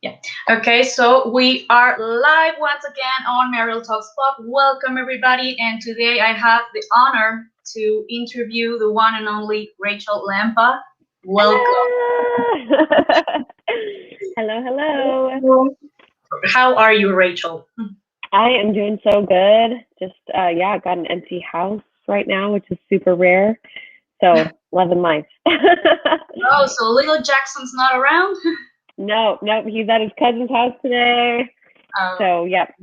Yeah. Okay, so we are live once again on Mariel Talks Pop. Welcome everybody, and today I have the honor to interview the one and only Rachael Lampa. Welcome. Hello. Hello, hello. How are you, Rachael? I am doing so good. Just yeah, got an empty house right now, which is super rare. So loving life. Oh, so little Jackson's not around? No, nope, he's at his cousin's house today. Oh, So yep.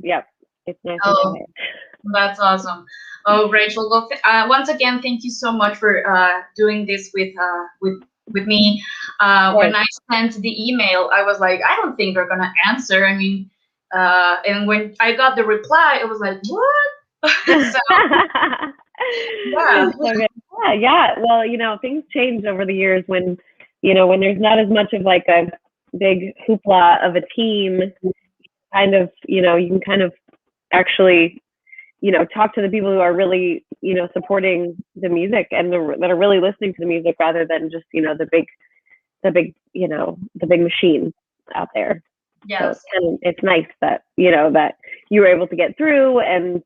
It's nice and oh, quiet. that's awesome. Oh, Rachel, well, once again, thank you so much for doing this with me. Of When course. I sent the email, I was like, I don't think they're gonna answer. I mean, and when I got the reply, I was like, what? So yeah, It's so good. Yeah. Well, things change over the years when there's not as much of like a big hoopla of a team, kind of, you can kind of actually, talk to the people who are really, supporting the music and that are really listening to the music rather than just, the big machine out there. So yes. it's nice that, that you were able to get through and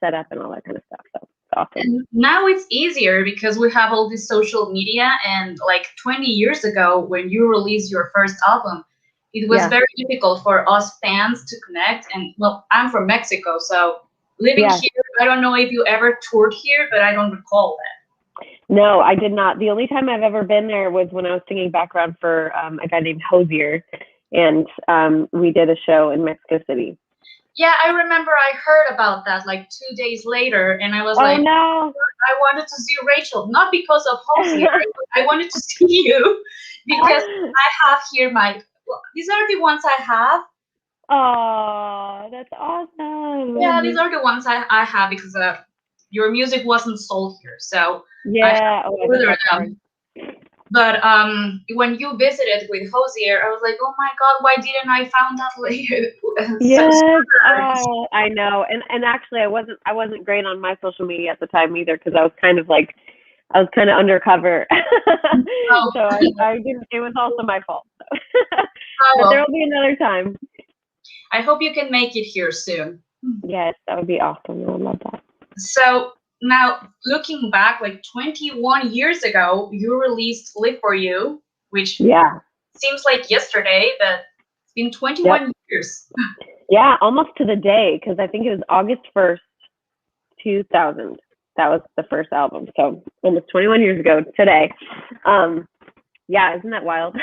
set up and all that kind of stuff. So it's awesome. And now it's easier because we have all this social media. And like 20 years ago, when you released your first album, it was Yeah. very difficult for us fans to connect. And well, I'm from Mexico, so living Yeah. here, I don't know if you ever toured here, but I don't recall that. No, I did not. The only time I've ever been there was when I was singing background for a guy named Hosier, and we did a show in Mexico City. Yeah, I remember I heard about that like 2 days later, and I was Oh like, no! I wanted to see Rachel, not because of Hosier. I wanted to see you because I have here my, well, these are the ones I have. Oh, that's Yeah, these awesome. are the ones I have because your music wasn't sold here, so I have Yeah. to Oh, I bet order that's hard. them. But when you visited with Hosier, I was like, oh my God, why didn't I found out later? So Yes. sooner. Oh, I know. And actually, I wasn't great on my social media at the time either because I was kind of undercover. Oh, So I didn't. It was also my fault. So. oh But there well. will be another time. I hope you can make it here soon. Yes, that would be awesome. I would love that. So now looking back, like 21 years ago, you released Live for You, which Yeah. seems like yesterday, but it's been Yep. 21 years. Yeah, almost to the day because I think it was August 1st, 2000. That was the first album. So almost 21 years ago today. Um, yeah, isn't that wild? I,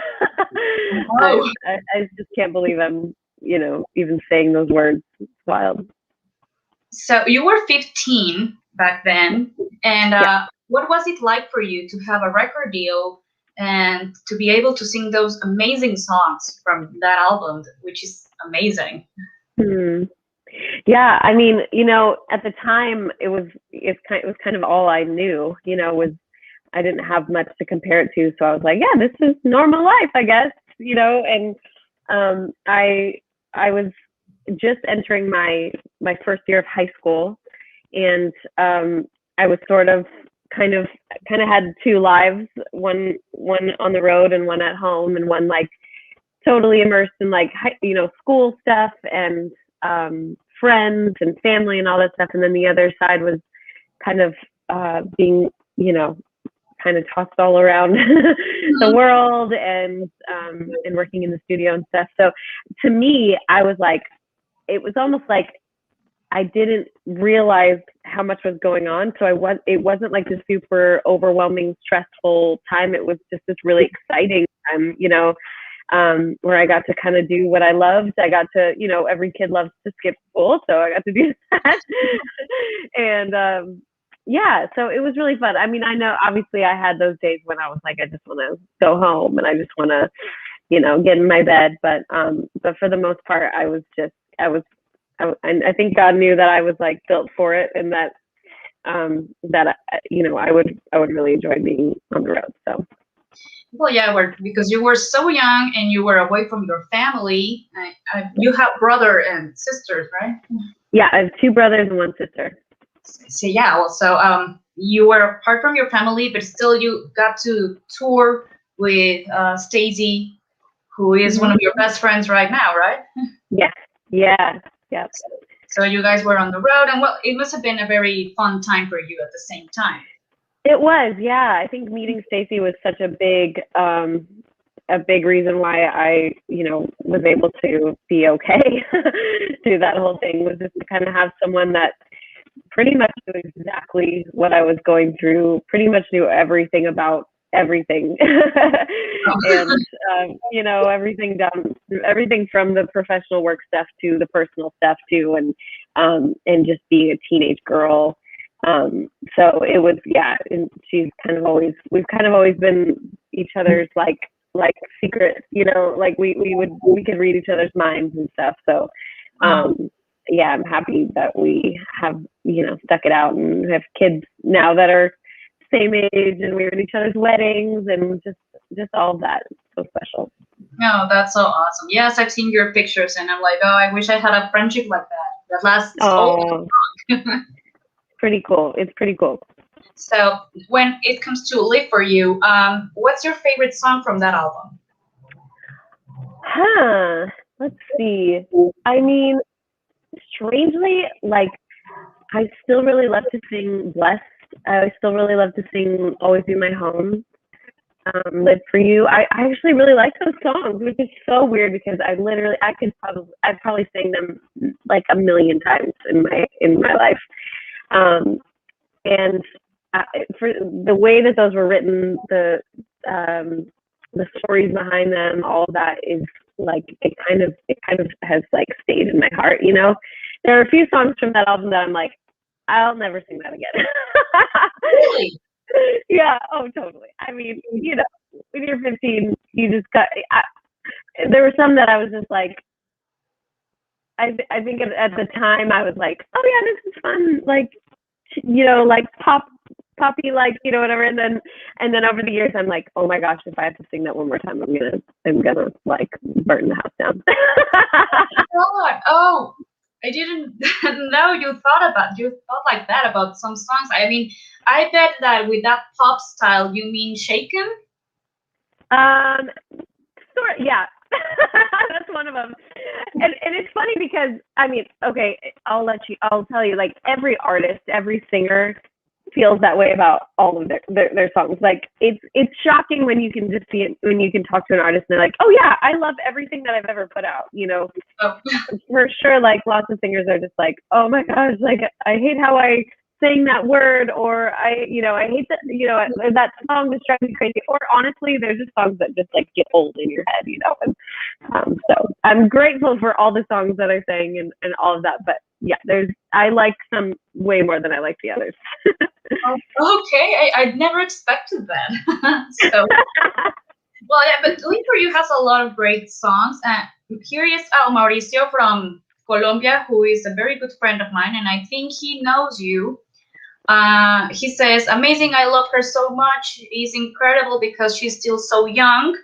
Oh, I just can't believe I'm, even saying those words. It's wild. so you were 15 back then, and Yeah. what was it like for you to have a record deal and to be able to sing those amazing songs from that album, which is amazing? Hmm. Yeah, I mean, at the time it was kind of all I knew, was I didn't have much to compare it to, so I was like, yeah, this is normal life, I guess, and I was just entering my first year of high school, and I was sort of kind of had two lives, one on the road and one at home, and one like totally immersed in like school stuff and friends and family and all that stuff, and then the other side was kind of being kind of tossed all around the Mhm. world and working in the studio and stuff. So to me, I was like, it was almost like I didn't realize how much was going on. So it wasn't like this super overwhelming, stressful time. It was just this really exciting time, where I got to kind of do what I loved. I got to, every kid loves to skip school, so I got to do that. And yeah, so it was really fun. I mean, I know obviously I had those days when I was like, I just want to go home and I just want to, get in my bed. But for the most part, and I think God knew that I was like built for it, and that I would really enjoy being on the road. So Well, yeah, because you were so young and you were away from your family. You have brother and sisters, right? yeah, I have two brothers and one sister. So yeah, also you were apart from your family, but still you got to tour with Stacy, who is one of your best friends right now, right? Yeah, yeah, yeah. So you guys were on the road, and well, it must have been a very fun time for you at the same time. It was, yeah. I think meeting Stacy was such a big reason why I, was able to be okay through that whole thing, was just to kind of have someone that pretty much knew exactly what I was going through, pretty much knew everything about everything. And, everything from the professional work stuff to the personal stuff too, and just being a teenage girl. So it was, yeah, and we've kind of always been each other's like secret, like we could read each other's minds and stuff. So, yeah, I'm happy that we have, stuck it out and have kids now that are same age, and we were at each other's weddings, and just all of that. It's so special. No, that's so awesome. Yes, I've seen your pictures, and I'm like, oh, I wish I had a friendship like that lasts all long. Pretty cool. It's pretty cool. So when it comes to Live For You, what's your favorite song from that album? Let's see. I mean, strangely, like, I still really love to sing Blessed. I still really love to sing Always Be My Home. Live For You. I actually really like those songs, which is so weird because I'd probably sing them like a million times in my life. And for the way that those were written, the stories behind them, all of that is like, it kind of has like stayed in my heart. There are a few songs from that album that I'm like, I'll never sing that again. Really? Yeah. Oh, totally. I mean, when you're 15, you just got. There were some that I was just like, I think at the time I was like, oh yeah, this is fun, like, like poppy, like, whatever. And then over the years, I'm like, oh my gosh, if I have to sing that one more time, I'm gonna like burn the house down. God. Oh, I didn't know you thought like that about some songs. I mean, I bet that with that pop style, you mean Shaken? Sort, yeah. That's one of them. And it's funny because, I mean, okay, I'll tell you, like, every artist, every singer feels that way about all of their songs. Like, it's shocking when you can just see it, when you can talk to an artist and they're like, oh yeah, I love everything that I've ever put out, Oh. For sure. Like, lots of singers are just like, oh my gosh, like, I hate how I saying that word, or I hate that, that song just drives me crazy. Or honestly, there's just songs that just like get old in your head, And so I'm grateful for all the songs that I sang and all of that. But yeah, I like some way more than I like the others. Okay, I'd never expected that. So, well, yeah, but Live For You has a lot of great songs. And here is Mauricio from Colombia, who is a very good friend of mine, and I think he knows you. He says, amazing, I love her so much. It's incredible because she's still so young.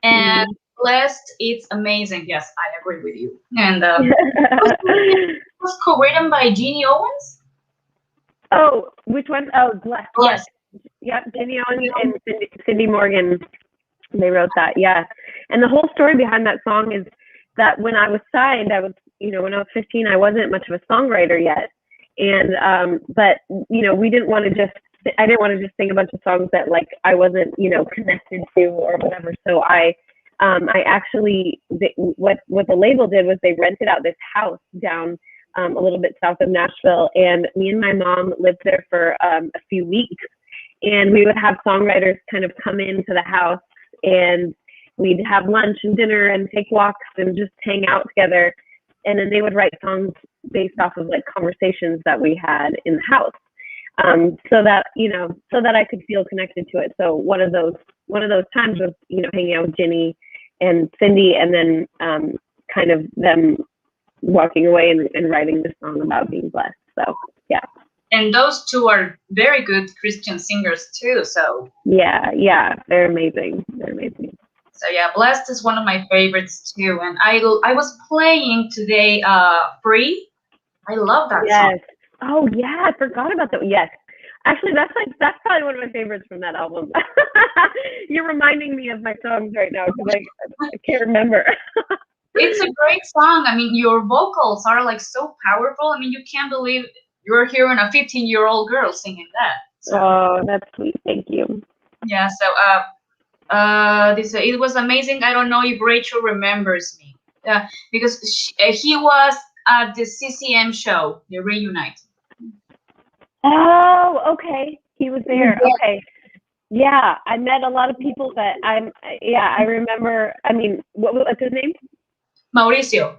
And Blessed, it's amazing. Yes, I agree with you. And it was co-written by Jeannie Owens? Oh, which one? Oh, Blessed. Yes. Yep, Jeannie Owens and Cindy Morgan, they wrote that, yeah. And the whole story behind that song is that when I was signed, I was, when I was 15, I wasn't much of a songwriter yet. And but we didn't want to I didn't want to just sing a bunch of songs that like I wasn't connected to or whatever. So I actually, what the label did was they rented out this house down a little bit south of Nashville, and me and my mom lived there for a few weeks, and we would have songwriters kind of come into the house, and we'd have lunch and dinner and take walks and just hang out together. And then they would write songs based off of like conversations that we had in the house, so that I could feel connected to it. So one of those times was hanging out with Ginny and Cindy, and then kind of them walking away and writing the song about being blessed. So yeah. And those two are very good Christian singers too. So yeah, they're amazing. So yeah, Blessed is one of my favorites too. And I was playing today Free. I love that song. Oh yeah, I forgot about that. Yes. Actually, that's probably one of my favorites from that album. You're reminding me of my songs right now because I can't remember. It's a great song. I mean, your vocals are like so powerful. I mean, you can't believe you're hearing a 15-year-old girl singing that. So, Oh, that's sweet. Thank you. yeah. So, this it was amazing. I don't know if Rachel remembers me, because he was at the CCM show, the Reunite. Oh, okay. He was there. Okay. Yeah, I met a lot of people that I remember. I mean, what's his name? Mauricio.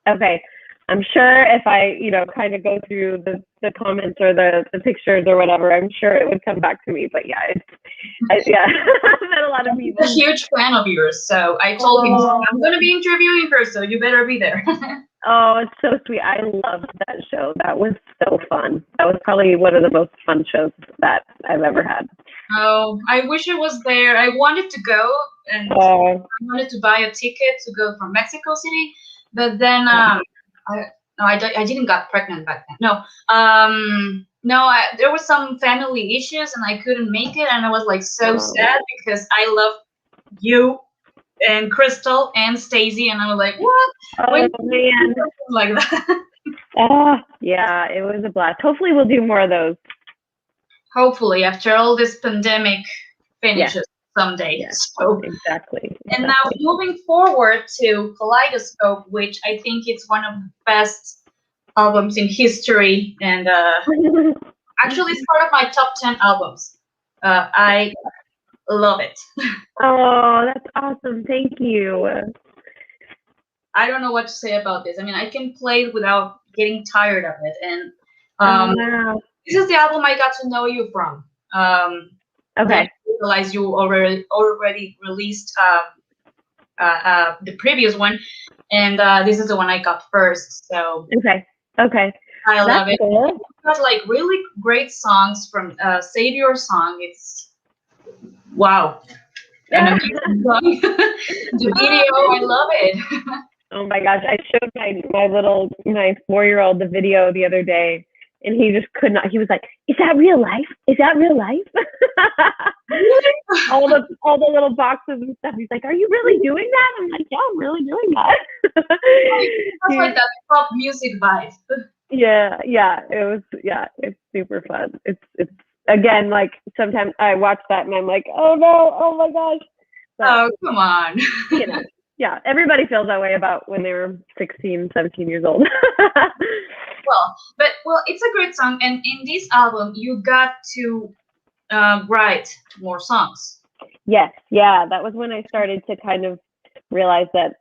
Okay. I'm sure if I, kind of go through the comments or the pictures or whatever, I'm sure it would come back to me. But yeah, I've met a lot of people. A huge fan of yours, so I told him I'm going to be interviewing her, so you better be there. Oh, it's so sweet. I loved that show. That was so fun. That was probably one of the most fun shows that I've ever had. Oh, I wish I was there. I wanted to go, and I wanted to buy a ticket to go from Mexico City, but then I didn't got pregnant back then. No, there was some family issues, and I couldn't make it, and I was like so sad because I love you and Crystal and Stacy, and I was like, what? Oh man, like that. Oh yeah, it was a blast. Hopefully, we'll do more of those. Hopefully, after all this pandemic finishes someday. Yeah, so exactly. And now moving forward to Kaleidoscope, which I think it's one of the best albums in history, and actually it's part of my top 10 albums. I love it. Oh, that's awesome. Thank you. I don't know what to say about this. I mean, I can play it without getting tired of it. And this is the album I got to know you from. Okay. I realized you already released the previous one, and this is the one I got first. So okay, I love it. Cool. It has like really great songs from Save Your Song. It's wow, an amazing song. The video, I love it. Oh my gosh, I showed my 4-year-old the video the other day, and he just could not. He was like, "Is that real life? Is that real life?" all the little boxes and stuff. He's like, "Are you really doing that?" I'm like, "Yeah, I'm really doing that." It's like that pop music vibe. Yeah, it's super fun. It's again, like sometimes I watch that and I'm like, "Oh no, oh my gosh." But, oh, come on. Yeah, everybody feels that way about when they were 16, 17 years old. Well, it's a great song, and in this album, you got to write more songs. Yes, yeah, that was when I started to kind of realize that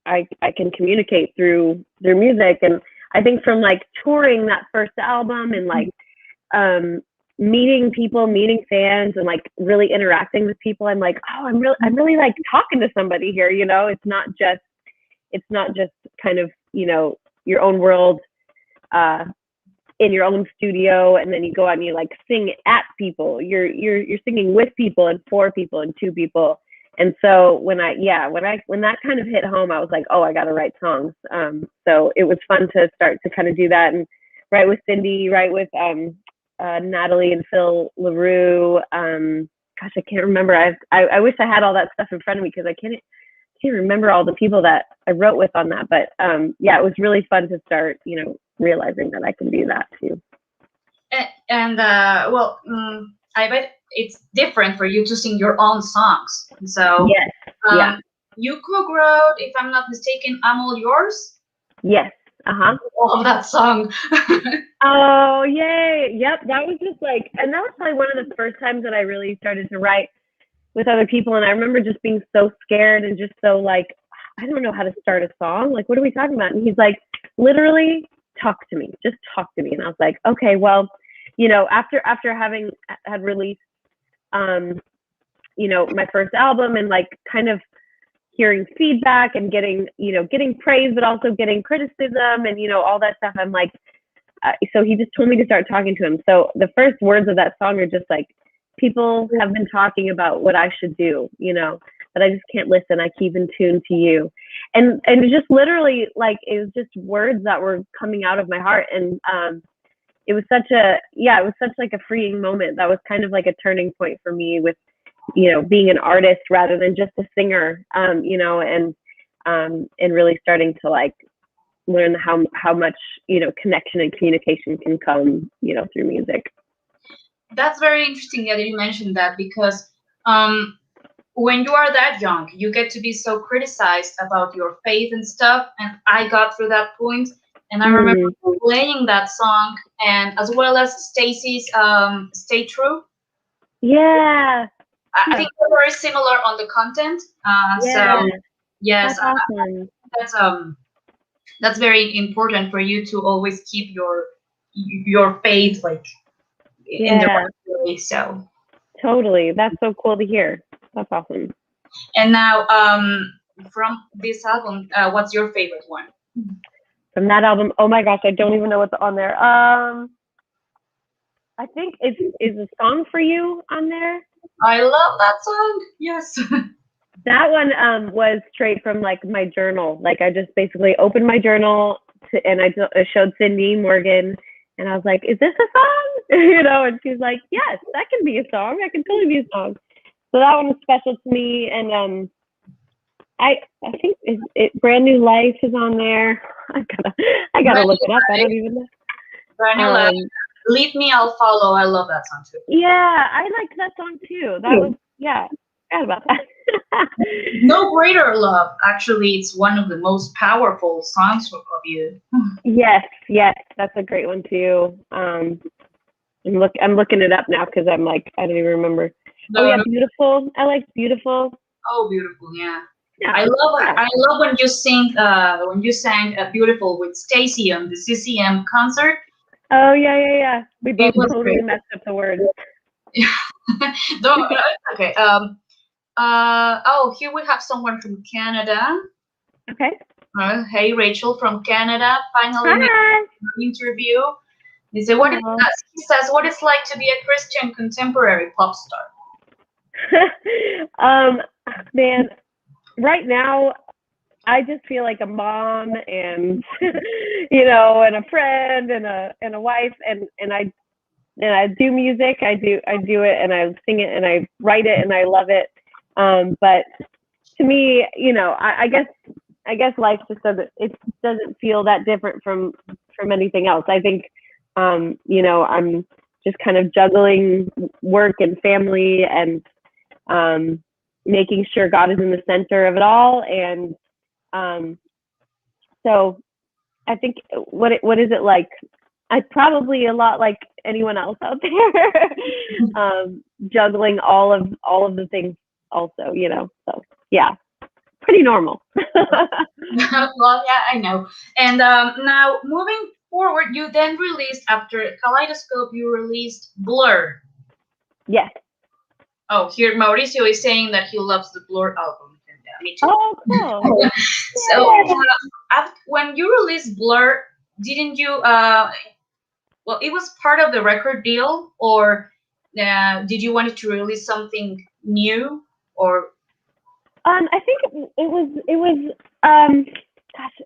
I can communicate through music, and I think from like touring that first album and like meeting people, meeting fans, and like really interacting with people, I'm like, oh, I'm really like talking to somebody here. It's not just kind of your own world in your own studio, and then you go out and you like sing at people. You're singing with people and for people and to people. And so when that kind of hit home, I was like, oh, I got to write songs. So it was fun to start to kind of do that and write with Cindy, write with Natalie and Phil LaRue. Gosh, I can't remember. I wish I had all that stuff in front of me because I can't remember all the people that I wrote with on that. But it was really fun to start, realizing that I can do that too. And I bet it's different for you to sing your own songs. So yes, you co-wrote, if I'm not mistaken, I'm All Yours. Yes. I love that song. Oh, yay. Yep. That was just like, and that was probably one of the first times that I really started to write with other people. And I remember just being so scared and just so like, I don't know how to start a song. Like, what are we talking about? And he's like, literally talk to me, just talk to me. And I was like, okay, well, after having had released, my first album and like kind of hearing feedback and getting praise, but also getting criticism and, all that stuff. I'm like, so he just told me to start talking to him. So the first words of that song are just like, people have been talking about what I should do, but I just can't listen. I keep in tune to you. And it just literally like, it was just words that were coming out of my heart. And was such a, yeah, it was such like a freeing moment. That was kind of like a turning point for me with, you know, being an artist rather than just a singer, you know, and really starting to like learn how much, you know, connection and communication can come, you know, through music. That's very interesting that you mentioned that, because um, when you are that young, you get to be so criticized about your faith and stuff. And I got through that point, and I remember playing that song, and as well as Stacy's "Stay True." Yeah. I think they're very similar on the content. Yeah. So yes, That's awesome. that's very important for you to always keep your faith like in the Yeah. right way. So. Totally. That's so cool to hear. That's awesome. And now, from this album, what's your favorite one? From that album, oh my gosh, I don't even know what's on there. I think is a song for you on there. I love that song. Yes. That one was straight from like my journal. Like I just basically opened my journal and I showed Cindy Morgan, and I was like, "Is this a song?" You know, and she's like, "Yes, that can be a song. That can totally be a song." So that one was special to me, and I think it Brand New Life is on there. I gotta look it up. I don't even know. Brand New Life. Leave Me, I'll Follow. I love that song too. Yeah, I liked that song too. That was, yeah, I forgot about that. No Greater Love. Actually, it's one of the most powerful songs of you. Yes, that's a great one too. I'm looking it up now because I'm like, I don't even remember. No, oh yeah, no. Beautiful. I like Beautiful. Oh, Beautiful, yeah. Yeah, I love when you sang Beautiful with Stacy on the CCM concert. Oh yeah. We both totally great. messed up the words. Don't, okay. Oh, here we have someone from Canada. Okay. Hey, Rachel from Canada. Finally, Hi. interview. He said, he says, what it's like to be a Christian contemporary pop star. Man, right now I just feel like a mom and you know, and a friend and a wife, and I do music. I do it, and I sing it, and I write it, and I love it. But to me, you know, I guess life just doesn't feel that different from anything else. I think, you know, I'm just kind of juggling work and family, and making sure God is in the center of it all. And so I think what is it like? I probably a lot like anyone else out there, juggling all of the things also, you know. So yeah, pretty normal. Well, yeah, I know. And now moving forward, you then released, after Kaleidoscope, you released Blur. Yes. Oh, here Mauricio is saying that he loves the Blur album. And, me too. Oh, cool. So when you released Blur, didn't you? Well, it was part of the record deal, or did you want to release something new, or? I think it was gosh,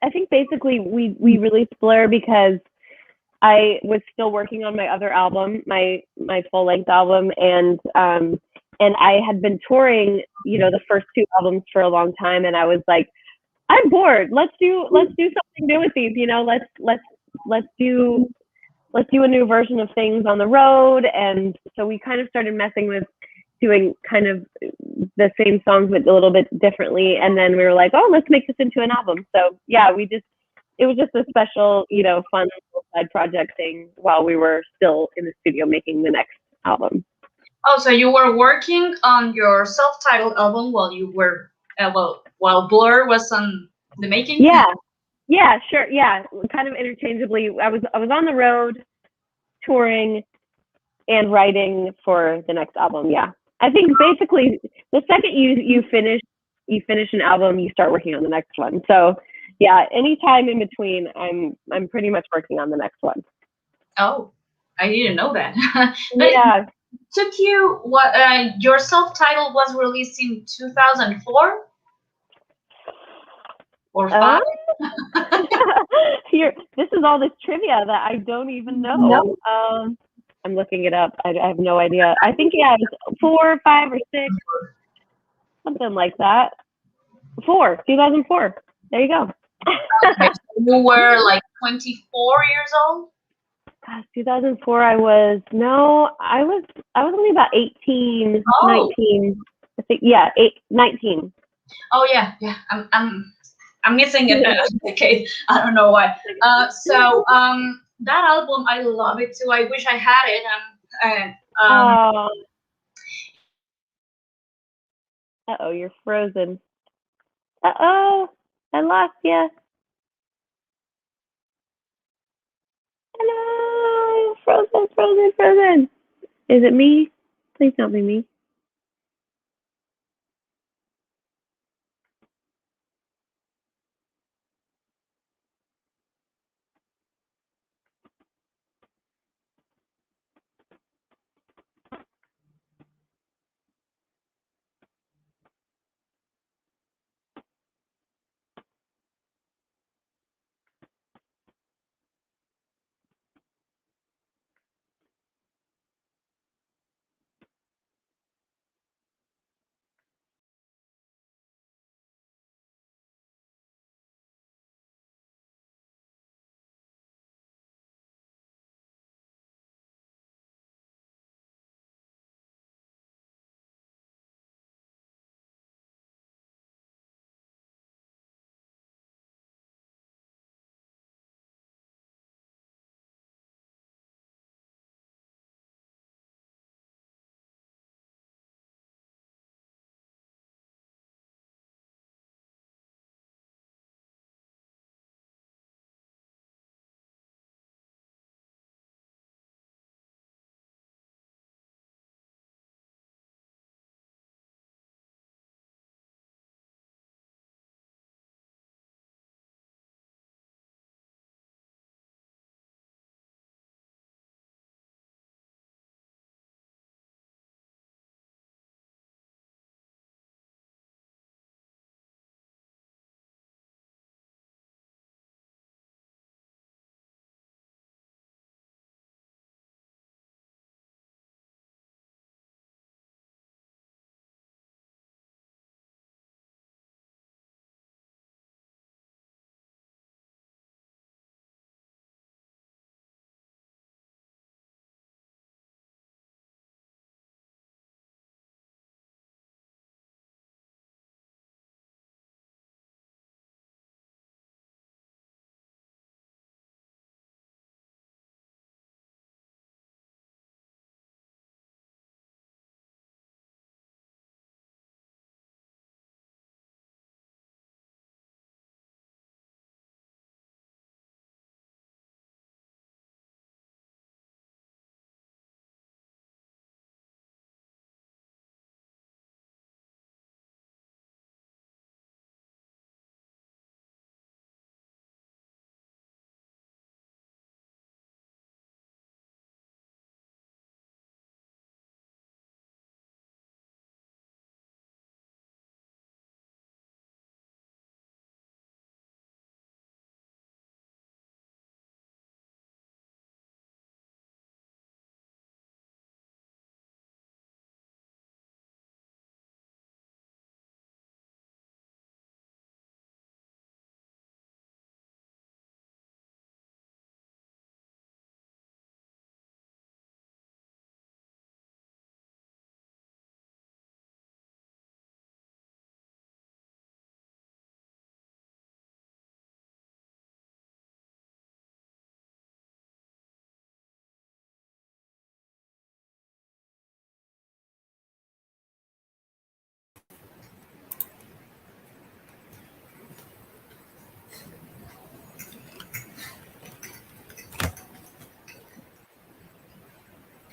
I think basically we released Blur because I was still working on my other album, my full length album, and I had been touring, you know, the first two albums for a long time, and I was like, I'm bored. Let's do something new with these, you know. Let's do a new version of things on the road. And so we kind of started messing with doing kind of the same songs but a little bit differently, and then we were like, oh, let's make this into an album. So yeah, it was just a special, you know, fun side project thing while we were still in the studio making the next album. Oh, so you were working on your self-titled album while you were while Blur was on the making? Yeah, sure. Yeah, kind of interchangeably. I was on the road touring and writing for the next album. Yeah, I think basically the second you finish an album, you start working on the next one. So yeah, anytime in between, I'm pretty much working on the next one. Oh, I didn't know that. Yeah. Took you your self-titled was released in 2004 or 5? This is all this trivia that I don't even know. I'm looking it up. I have no idea. I think it was 4, 5, or 6, something like that. 2004. There you go. Okay, so you were like 24 years old? Gosh, 2004. I was only about 18, 19. I think 19. Oh yeah. I'm missing a decade. I don't know why. So that album, I love it too. I wish I had it. You're frozen. I lost you. Hello, frozen. Is it me? Please don't be me.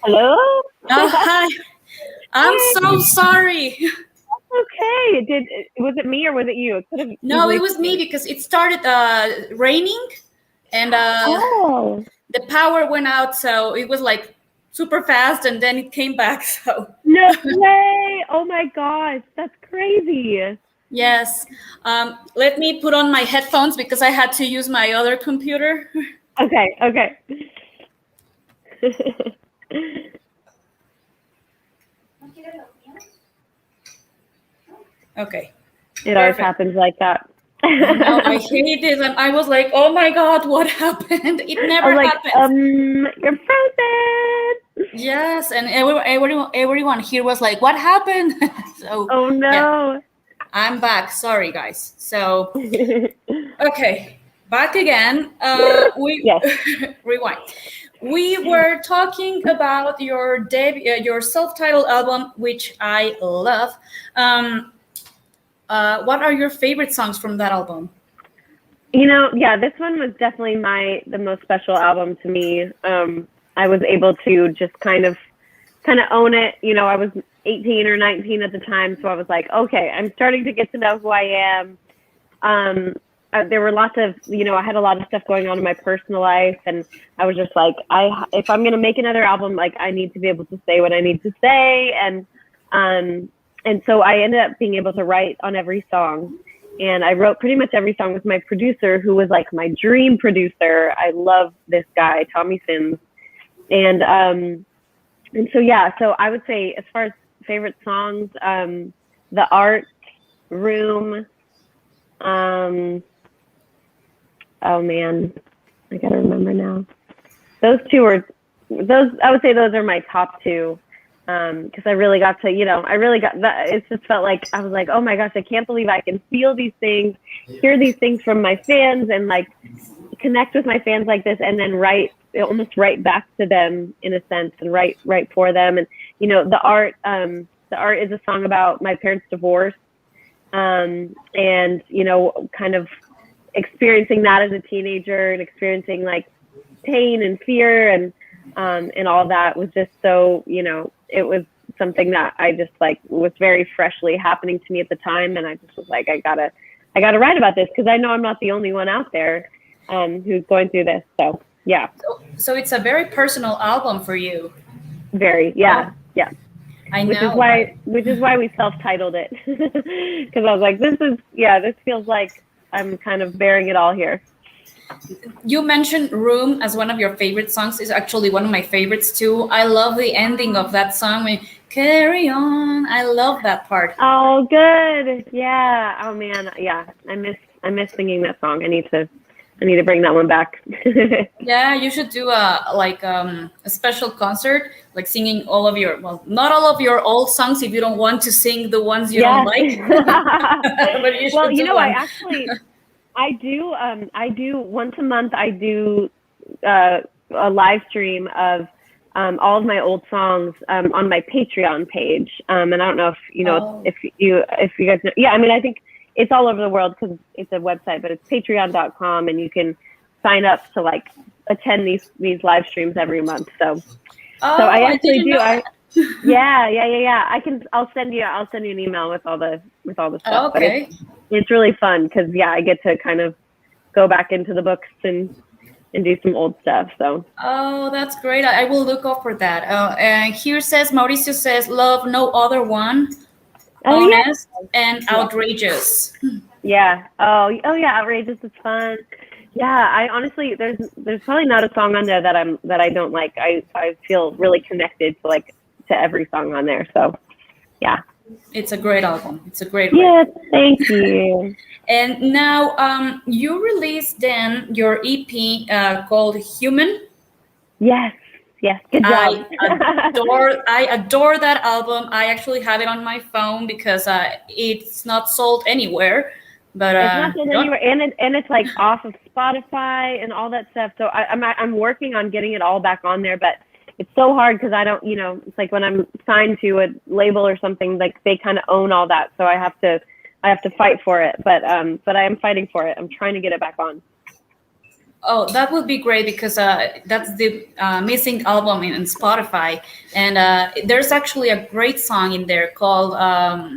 Hello? Oh, hi. I'm so sorry. Okay. Was it me or was it you? No, it was me because it started raining and the power went out, so it was like super fast and then it came back. So no way! Oh my gosh, that's crazy. Yes. Let me put on my headphones because I had to use my other computer. Okay, okay. Okay. It always Perfect. happens like that. I know. I hate this. And I was like, oh my God, what happened? It I was never like, happens. you're frozen. Yes. And everyone here was like, what happened? So, Oh yeah, no. I'm back. Sorry, guys. So, okay, back again. We Yes. rewind. We were talking about your debut, your self-titled album, which I love. What are your favorite songs from that album? Yeah, this one was definitely the most special album to me. I was able to just kind of own it. I was 18 or 19 at the time, so I was like, okay, I'm starting to get to know who I am. There were lots of, I had a lot of stuff going on in my personal life, and I was just like, if I'm gonna make another album, like I need to be able to say what I need to say, and so I ended up being able to write on every song. And I wrote pretty much every song with my producer, who was like my dream producer. I love this guy, Tommy Sims. And so, yeah, so I would say as far as favorite songs, The Art, Room, oh man, I gotta remember now. I would say those are my top two. Because I really got to, it just felt like, I was like, oh my gosh, I can't believe I can feel these things, hear these things from my fans, and like connect with my fans like this, and then almost write back to them in a sense, and write for them. And, The Art is a song about my parents' divorce, and, kind of experiencing that as a teenager, and experiencing like pain and fear, and all that was just so, it was something that I just like was very freshly happening to me at the time. And I just was like, I gotta write about this, because I know I'm not the only one out there who's going through this. So yeah. So it's a very personal album for you. Very, yeah. Oh, yeah. I know. Which is why we self-titled it. Because I was like, this feels like I'm kind of bearing it all here. You mentioned Room as one of your favorite songs. It's actually one of my favorites too. I love the ending of that song. Carry on. I love that part. Oh, good. Yeah. Oh man. Yeah. I miss singing that song. I need to bring that one back. Yeah, you should do a special concert, like singing all of your, well, not all of your old songs if you don't want to sing the ones you don't like. But you should do one. I do once a month. I do a live stream of all of my old songs on my Patreon page. And I don't know if you guys know. Yeah, I mean, I think it's all over the world because it's a website, but it's patreon.com, and you can sign up to like attend these live streams every month. So I actually do. I'll send you an email with all the stuff. Okay. But it's really fun because I get to kind of go back into the books and do some old stuff. So that's great. I will look up for that. And here says Mauricio says, "Love no other one." Honest and outrageous. Yeah. Oh yeah. Outrageous is fun. Yeah. I honestly, there's probably not a song on there that I don't like. I feel really connected to every song on there. So yeah. It's a great album. It's a great. Yeah. Thank you. And now, you released then your EP called Human. Yes. Good job. I adore that album. I actually have it on my phone because it's not sold anywhere. But it's not sold anywhere, and it's like off of Spotify and all that stuff. So I'm working on getting it all back on there, but it's so hard because I don't, it's like when I'm signed to a label or something, like they kind of own all that, so I have to fight for it. But I am fighting for it. I'm trying to get it back on. Oh, that would be great because that's the missing album in Spotify, and there's actually a great song in there called I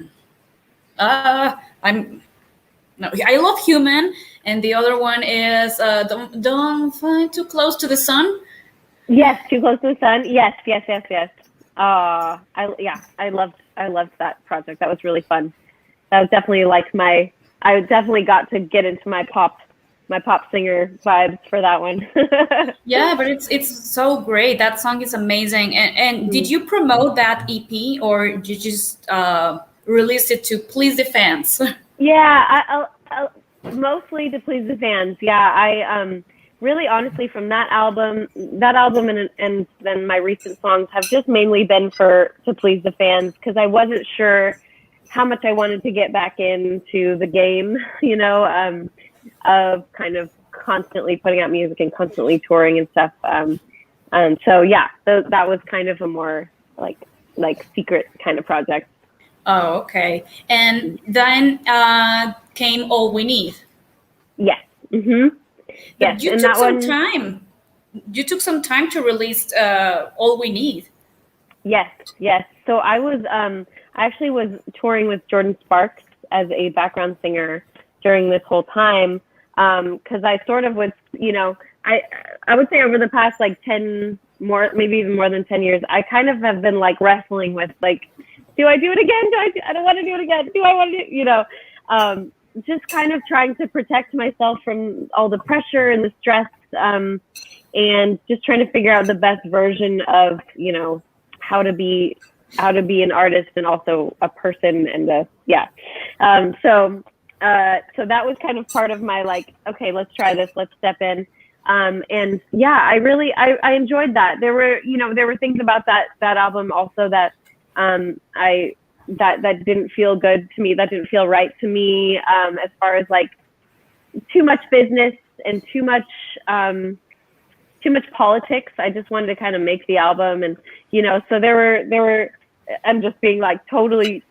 Love Human, and the other one is Don't Fly Too Close to the Sun. Yes, Too Close to the Sun. Yes. I loved that project. That was really fun. that was definitely like I definitely got to get into my pop singer vibes for that one. Yeah, but it's so great. That song is amazing. And did you promote that EP, or did you just release it to please the fans? Yeah, I'll mostly to please the fans. Yeah, I really honestly from that album and then my recent songs have just mainly been to please the fans, because I wasn't sure how much I wanted to get back into the game, you know, of kind of constantly putting out music and constantly touring and stuff. So yeah, that was kind of a more like secret kind of project. Oh, okay. And then came All We Need. Yes. Mm-hmm. Yes, But you and took that some one. time. You took some time to release All We Need. Yes, yes. So I actually was touring with Jordan Sparks as a background singer during this whole time, because I sort of was, you know, I would say over the past like 10 more, maybe even more than 10 years, I kind of have been like wrestling with like, do I do it again? I don't want to do it again. Do I want to do, you know, just kind of trying to protect myself from all the pressure and the stress, and just trying to figure out the best version of, you know, how to be an artist and also a person and so that was kind of part of my like, okay, let's try this, let's step in, and yeah, I enjoyed that. There were things about that album also that that didn't feel good to me, that didn't feel right to me, as far as like too much business and too much politics. I just wanted to kind of make the album, and you know, so there were I'm just being like totally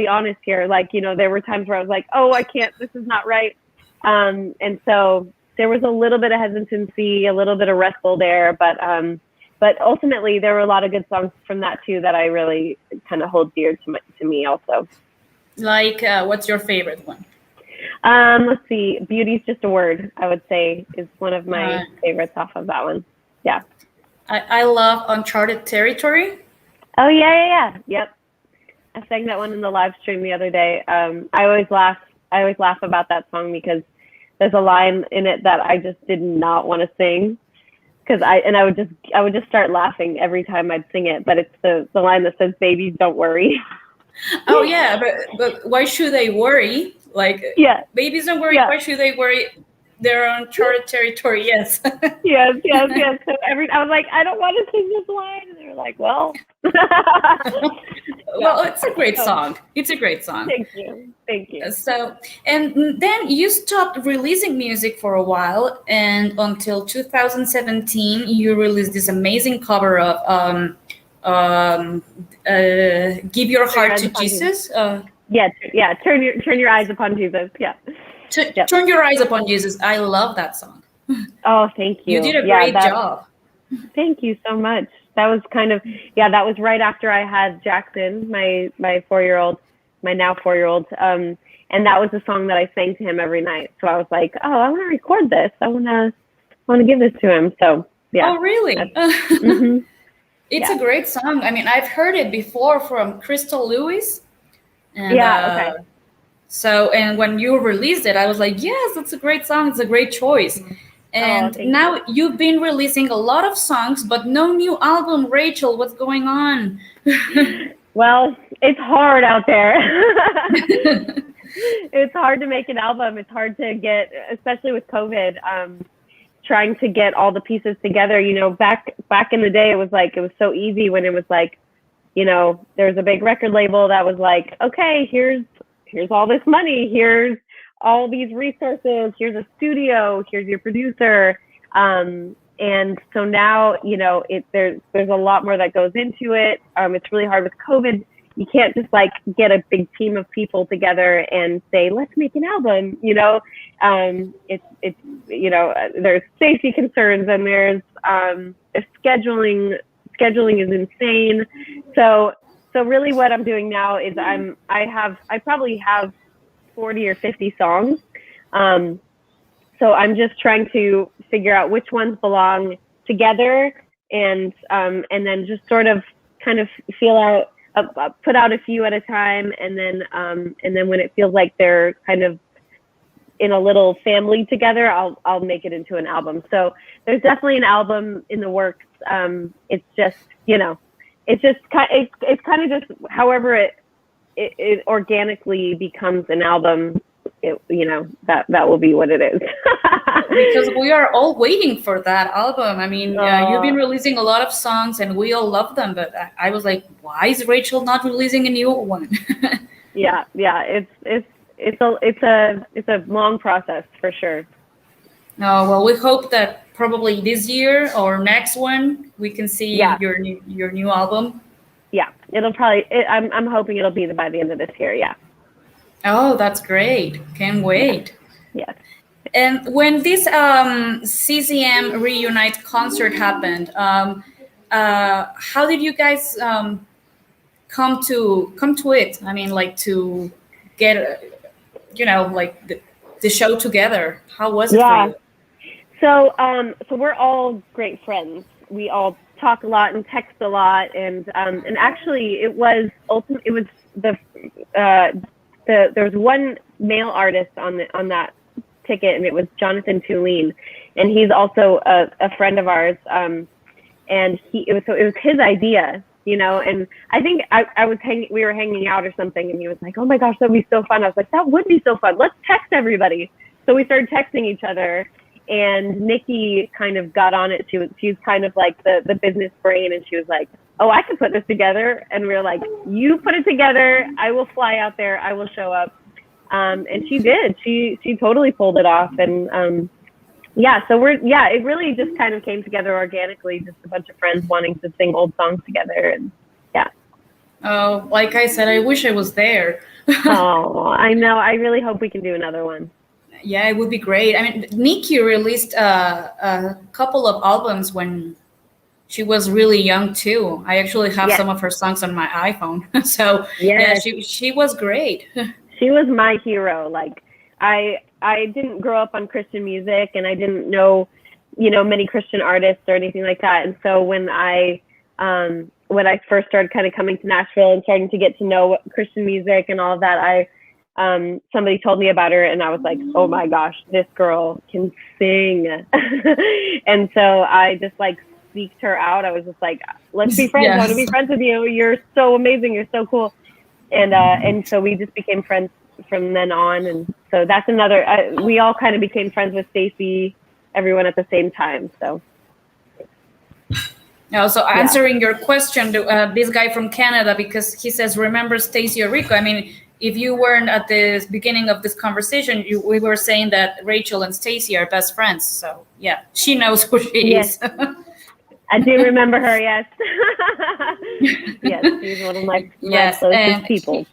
honest here, like, you know, there were times where I was like, oh, I can't, this is not right, and so there was a little bit of hesitancy, a little bit of wrestle there, but ultimately there were a lot of good songs from that too that I really kind of hold dear to me also. Like, what's your favorite one? Let's see. Beauty's Just a Word, I would say, is one of my favorites off of that one. Yeah. I love Uncharted Territory. Oh, yeah. Yep. I sang that one in the live stream the other day. I always laugh about that song because there's a line in it that I just did not want to sing, because I would just start laughing every time I'd sing it. But it's the line that says, "Babies, don't worry." Oh yeah, but why should they worry? Like, yeah, babies don't worry. Yeah. Why should they worry? They're on uncharted territory. Yes. yes. So I was like, I don't want to sing this line, and they were like, well. Well, it's a great song. It's a great song. Thank you. So, and then you stopped releasing music for a while, and until 2017, you released this amazing cover of "Give Your Heart to Jesus." Turn your eyes upon Jesus. Yeah. Turn Your Eyes Upon Jesus. I love that song. Oh, thank you. You did a great job. Thank you so much. That was kind of, that was right after I had Jackson, my 4-year-old, my now 4-year-old. And that was the song that I sang to him every night. So I was like, oh, I want to record this. I want to give this to him. So yeah. Oh, really? Mm-hmm. It's a great song. I mean, I've heard it before from Crystal Lewis. And, okay. So, and when you released it, I was like, yes, that's a great song. It's a great choice. And now you've been releasing a lot of songs, but no new album. Rachel, what's going on? Well, it's hard out there. It's hard to make an album. It's hard to get, especially with COVID, trying to get all the pieces together. You know, back in the day, it was so easy when it was like, you know, there was a big record label that was like, okay, here's all this money, here's all these resources, here's a studio, here's your producer, and so now, you know, there's a lot more that goes into it. It's really hard with COVID. You can't just like get a big team of people together and say, let's make an album. You know, it's you know, there's safety concerns, and there's scheduling is insane. So really what I'm doing now is I probably have 40 or 50 songs. So I'm just trying to figure out which ones belong together, and then just sort of kind of feel out, put out a few at a time, and then when it feels like they're kind of in a little family together, I'll make it into an album. So there's definitely an album in the works. It's just, it's kind of just however it organically becomes an album. That will be what it is. Because we are all waiting for that album. I mean, you've been releasing a lot of songs and we all love them, but I was like, why is Rachael not releasing a new one? Yeah, it's a long process for sure. No, well, we hope that probably this year or next one we can see your new album. Yeah, it'll probably. I'm hoping it'll be by the end of this year. Yeah. Oh, that's great! Can't wait. Yes. And when this CCM Reunion Concert happened, how did you guys come to it? I mean, like to get, like the show together. How was it for you? So we're all great friends. We all talk a lot and text a lot, and actually it was there was one male artist on that ticket, and it was Jonathan Tulane, and he's also a friend of ours. And it was his idea, and I think we were hanging out or something, and he was like, "Oh my gosh, that'd be so fun." I was like, "That would be so fun. Let's text everybody." So we started texting each other, and Nikki kind of got on it. She's kind of like the business brain, and she was like, "Oh, I can put this together." And we were like, "You put it together. I will fly out there. I will show up." And she did. She totally pulled it off. And so it really just kind of came together organically, just a bunch of friends wanting to sing old songs together. And yeah. Oh, like I said, I wish I was there. Oh, I know. I really hope we can do another one. Yeah, it would be great. I mean, Nikki released a couple of albums when she was really young too. I actually have some of her songs on my iPhone. So she was great. She was my hero. Like I didn't grow up on Christian music, and I didn't know, many Christian artists or anything like that. And so when I first started kind of coming to Nashville and starting to get to know Christian music and all of that, somebody told me about her, and I was like, oh my gosh, this girl can sing. And so I just like seeked her out. I was just like, let's be friends. I want to be friends with you. You're so amazing. You're so cool. And so we just became friends from then on. And so that's another, we all kind of became friends with Stacy, everyone at the same time. So. So answering your question, this guy from Canada, because he says, remember Stacy or Rico? I mean, if you weren't at the beginning of this conversation, we were saying that Rachael and Stacy are best friends. So yeah, she knows who she is. I do remember her. Yes. Yes, she's one of my closest people.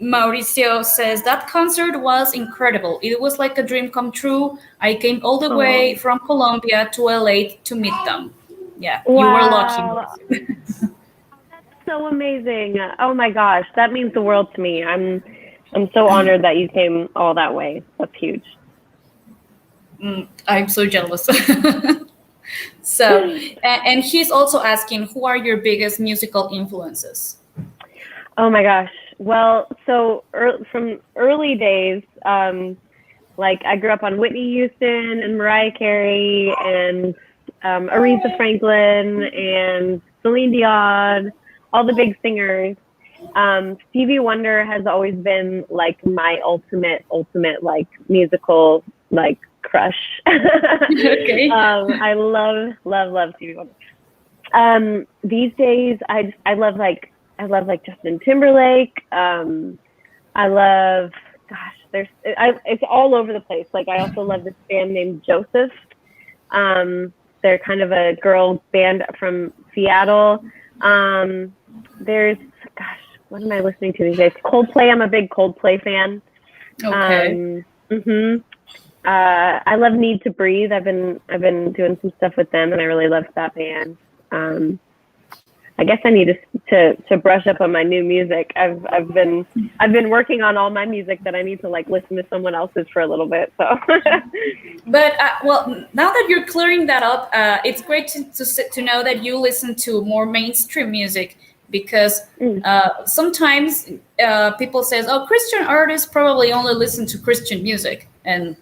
Mauricio says that concert was incredible. It was like a dream come true. I came all the way from Colombia to LA to meet them. Yeah, you were lucky. So amazing. Oh my gosh, that means the world to me. I'm so honored that you came all that way. That's huge. I'm so jealous. So, and he's also asking, who are your biggest musical influences? Oh my gosh. Well, so from early days, like I grew up on Whitney Houston and Mariah Carey and Aretha Franklin and Celine Dion, all the big singers. Stevie Wonder has always been like my ultimate like musical like crush. Okay. I love Stevie Wonder. These days I love Justin Timberlake. I love, gosh, it's all over the place. Like I also love this band named Joseph. They're kind of a girl band from Seattle. There's, gosh, what am I listening to these days? Coldplay. I'm a big Coldplay fan. Okay. I love Need to Breathe. I've been doing some stuff with them, and I really love that band. I guess I need to brush up on my new music. I've been working on all my music that I need to like listen to someone else's for a little bit. So, but well, now that you're clearing that up, it's great to know that you listen to more mainstream music. because sometimes people says, "Oh, Christian artists probably only listen to Christian music," and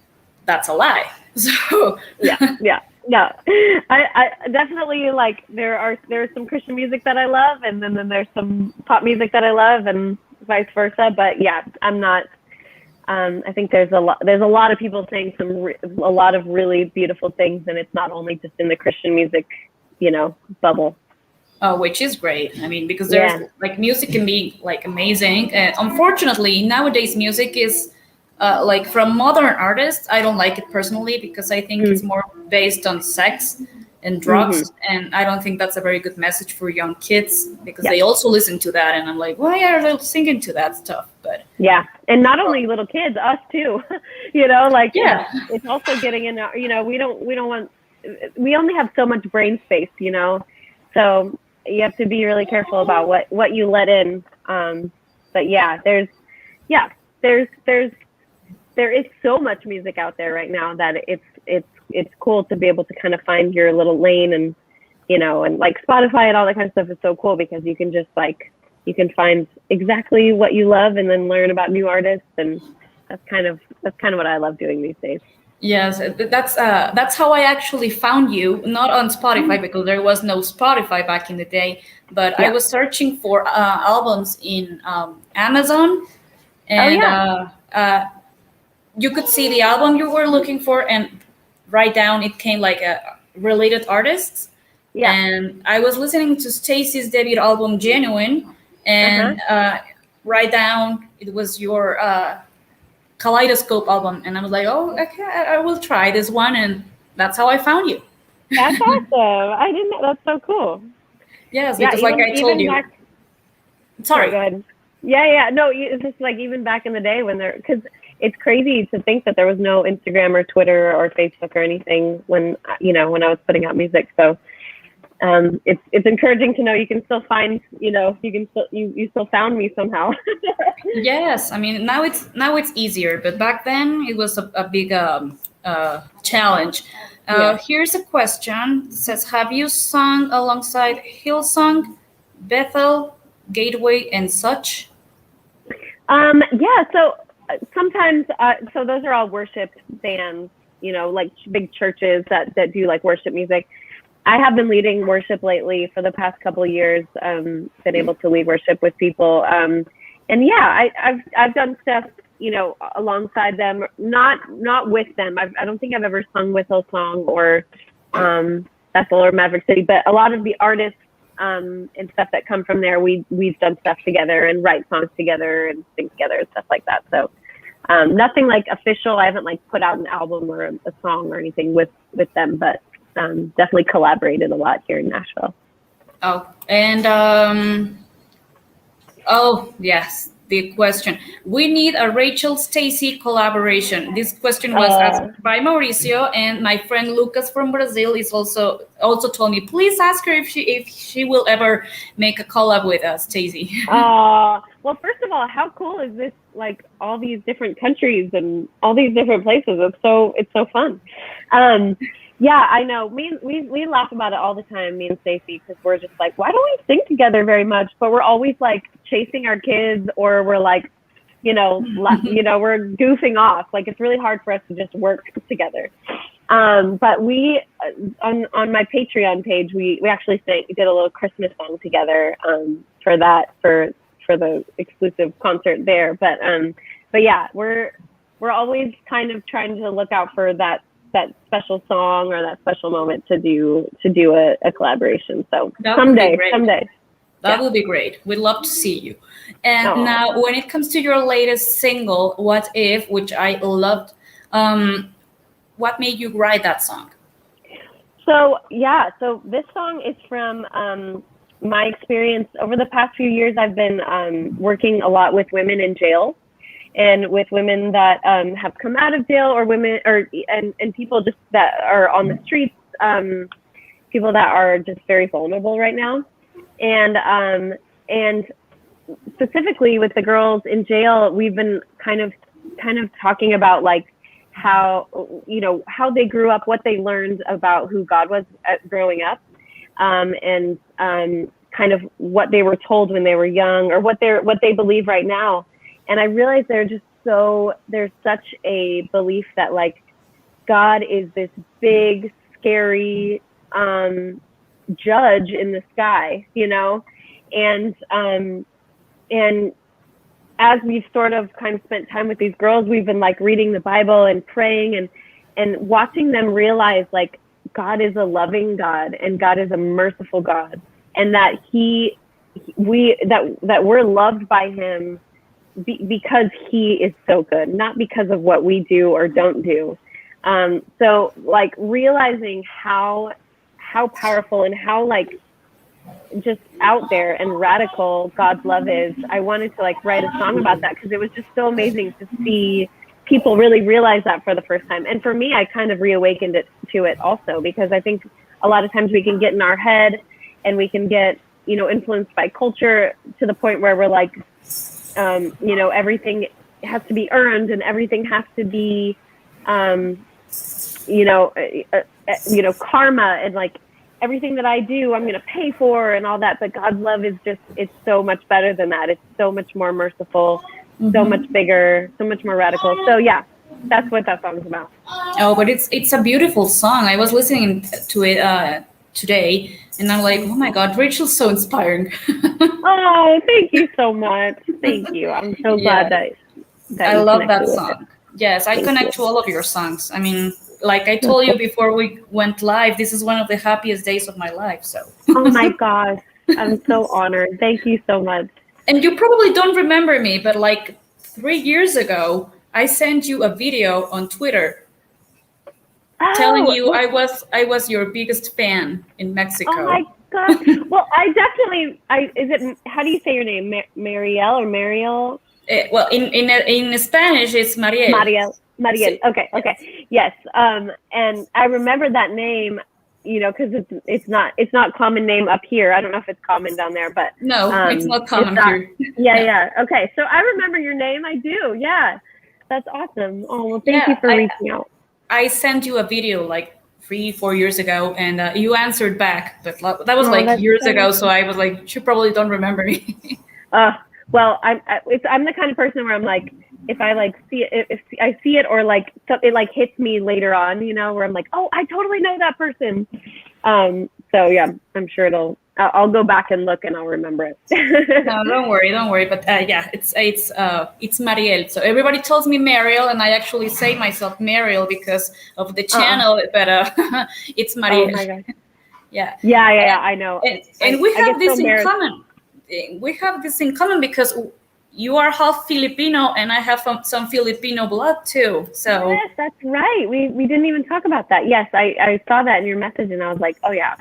that's a lie. So yeah. I definitely like there's some Christian music that I love, and then there's some pop music that I love, and vice versa. But yeah, I'm not. I think there's a lot of people saying a lot of really beautiful things, and it's not only just in the Christian music, bubble. Which is great. I mean, because there's like music can be like amazing. And unfortunately, nowadays music is like from modern artists. I don't like it personally because I think it's more based on sex and drugs, and I don't think that's a very good message for young kids because they also listen to that, and I'm like, why are they singing to that stuff? But yeah, and not only little kids, us too. It's also getting in. We don't want. We only have so much brain space, so you have to be really careful about what you let in. But yeah, there is so much music out there right now that it's cool to be able to kind of find your little lane, and and like Spotify and all that kind of stuff is so cool because you can just you can find exactly what you love and then learn about new artists, and that's kind of what I love doing these days. Yes, that's how I actually found you, not on Spotify because there was no Spotify back in the day, but I was searching for albums in Amazon, and you could see the album you were looking for, and right down it came like related artists. Yeah. And I was listening to Stacy's debut album, Genuine, and right down it was your Kaleidoscope album, and I was like, oh, okay, I will try this one, and that's how I found you. That's awesome. I didn't know. That's so cool. Yes, because like I told you. Sorry. Go ahead. Yeah. No, it's just like even back in the day because it's crazy to think that there was no Instagram or Twitter or Facebook or anything when I was putting out music. So it's encouraging to know you can still find, you still found me somehow. Yes, I mean now it's easier, but back then it was a big challenge. Here's a question. It says, have you sung alongside Hillsong, Bethel, Gateway, and such? Yeah, so sometimes, so those are all worship bands, like big churches that do like worship music. I have been leading worship lately for the past couple of years, been able to lead worship with people. And yeah, I've done stuff, alongside them, not with them. I don't think I've ever sung with Hillsong or Bethel or Maverick City, but a lot of the artists and stuff that come from there, we've done stuff together and write songs together and sing together and stuff like that. So nothing like official. I haven't like put out an album or a song or anything with them, but definitely collaborated a lot here in Nashville. Oh, and oh yes, the question. We need a Rachel Stacy collaboration. This question was asked by Mauricio, and my friend Lucas from Brazil is also told me, please ask her if she will ever make a collab with us, Stacy. Well, first of all, how cool is this? Like all these different countries and all these different places. It's so fun. Yeah, I know. We laugh about it all the time, me and Stacey, because we're just like, why don't we sing together very much? But we're always like chasing our kids, or we're like, we're goofing off. Like it's really hard for us to just work together. But we on my Patreon page, we actually did a little Christmas song together for the exclusive concert there. But yeah, we're always kind of trying to look out for that special song or that special moment to do a collaboration. So someday. That would be great. We'd love to see you. And now when it comes to your latest single, What If, which I loved, what made you write that song? So this song is from my experience over the past few years. I've been working a lot with women in jail, and with women that have come out of jail, or women and people just that are on the streets, people that are just very vulnerable right now. And specifically with the girls in jail, we've been kind of talking about like how they grew up, what they learned about who God was growing up, and kind of what they were told when they were young, or what they believe right now. And I realized there's such a belief that like God is this big, scary judge in the sky, you know, and as we've sort of kind of spent time with these girls, we've been like reading the Bible and praying and watching them realize like God is a loving God and God is a merciful God, and that we're loved by him because he is so good, not because of what we do or don't do. So like realizing how powerful and how like just out there and radical God's love is, I wanted to like write a song about that, because it was just so amazing to see people really realize that for the first time. And for me, I kind of reawakened it to it also, because I think a lot of times we can get in our head and we can get, you know, influenced by culture to the point where we're like, you know, everything has to be earned and everything has to be, you know, karma, and like everything that I do, I'm going to pay for and all that. But God's love is just, it's so much better than that. It's so much more merciful, so much bigger, so much more radical. So yeah, that's what that song's about. Oh, but it's a beautiful song. I was listening to it today, and I'm like, oh my God, Rachel's so inspiring. Oh, thank you so much. Thank you. I'm so glad that I you love that connected with song. it. Yes, I connect to all of your songs. I mean, like I told you before we went live, this is one of the happiest days of my life. So. Oh my gosh, I'm so honored. Thank you so much. And you probably don't remember me, but like 3 years ago, I sent you a video on Twitter telling you I was your biggest fan in Mexico. Oh my gosh. Well, how do you say your name? Mariel or Mariel? Well, in Spanish, it's Mariel. Mariel. Okay. Yes. And I remember that name, you know, because it's not common name up here. I don't know if it's common down there, but no, it's not common here. Yeah. Okay. So I remember your name. I do. Yeah. That's awesome. Oh, well, thank you for reaching out. I sent you a video like 3-4 years ago, and you answered back, but that was like years ago. So I was like, you probably don't remember me. Well, I'm the kind of person where I'm like, if I like see it, if I see it, or like it like hits me later on, you know, where I'm like, oh, I totally know that person. So yeah, I'm sure I'll go back and look and I'll remember it. No, don't worry. But yeah, it's Mariel. So everybody tells me Mariel, and I actually say myself Mariel because of the channel. But it's Mariel. Oh my gosh. Yeah. Yeah. I know. And we have this in common. We have this in common because you are half Filipino and I have some Filipino blood too. So yes, that's right. We didn't even talk about that. Yes, I saw that in your message and I was like, oh yeah.